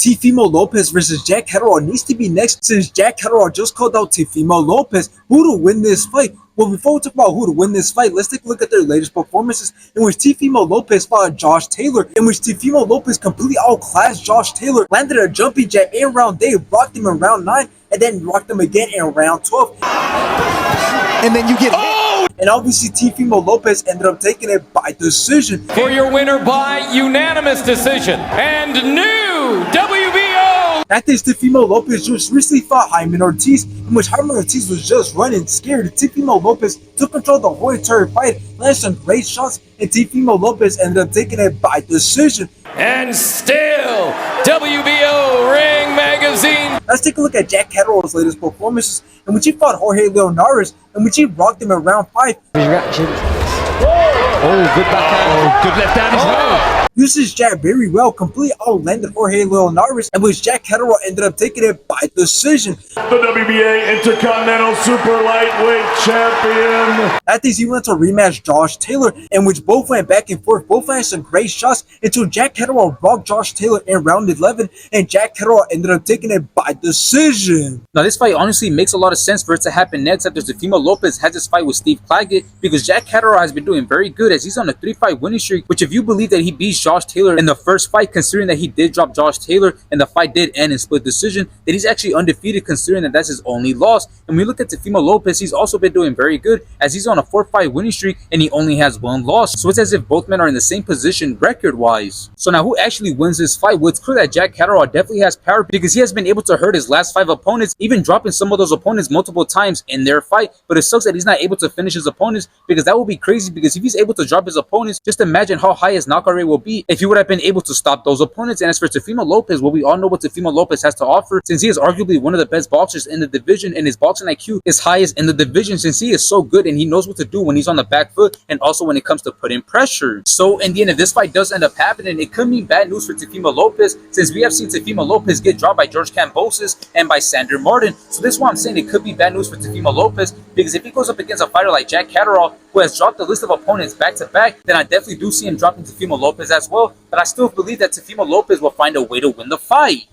Teofimo Lopez versus Jack Catterall needs to be next since Jack Catterall just called out Teofimo Lopez. Who to win this fight? Well, before we talk about who to win this fight, let's take a look at their latest performances in which Teofimo Lopez fought Josh Taylor, in which Teofimo Lopez completely outclassed Josh Taylor, landed a jumping jab in round 8, rocked him in round 9, and then rocked him again in round 12. And then you get And obviously Teofimo Lopez ended up taking it by decision. For your winner by unanimous decision, and new WBO! After Teofimo Lopez just recently fought Hyman Ortiz, in which Hyman Ortiz was just running scared. Teofimo Lopez took control of the whole entire fight, landed some great shots, and Teofimo Lopez ended up taking it by decision. And still, WBO Ring Magazine. Let's take a look at Jack Catterall's latest performances, in which he fought Jorge Leonares, in which he rocked him in round 5. Oh, good backhand. Good left hand as well. Used his jab very well, completely outlanded Jorge Leonares, in which Jack Catterall ended up taking it by decision. The WBA Intercontinental Super Lightweight Champion. After he went to rematch Josh Taylor, in which both went back and forth, both had some great shots until Jack Catterall rocked Josh Taylor in round 11, and Jack Catterall ended up taking it by decision. Now, this fight honestly makes a lot of sense for it to happen next after Teofimo Lopez has this fight with Steve Claggett, because Jack Catterall has been doing very good as he's on a 3-fight winning streak, which if you believe that he beats Josh Taylor in the first fight, considering that he did drop Josh Taylor and the fight did end in split decision, that he's actually undefeated considering that that's his only loss. And when we look at Teofimo Lopez, he's also been doing very good as he's on a 4-fight winning streak and he only has 1 loss. So it's as if both men are in the same position record-wise. So now who actually wins this fight? Well, it's clear that Jack Catterall definitely has power because he has been able to hurt his last 5 opponents, even dropping some of those opponents multiple times in their fight. But it sucks that he's not able to finish his opponents, because that would be crazy, because if he's able to drop his opponents, just imagine how high his knockout rate will be if he would have been able to stop those opponents. And as for Teofimo Lopez, well, we all know what Teofimo Lopez has to offer, since he is arguably one of the best boxers in the division, and his boxing IQ is highest in the division, since he is so good and he knows what to do when he's on the back foot and also when it comes to putting pressure. So in the end, if this fight does end up happening, it could mean bad news for Teofimo Lopez, since we have seen Teofimo Lopez get dropped by George Kambosos and by Sander Martin. So this is why I'm saying it could be bad news for Teofimo Lopez, because if he goes up against a fighter like Jack Catterall, who has dropped the list of opponents back to back, then I definitely do see him dropping Teofimo Lopez as well. But I still believe that Teofimo Lopez will find a way to win the fight.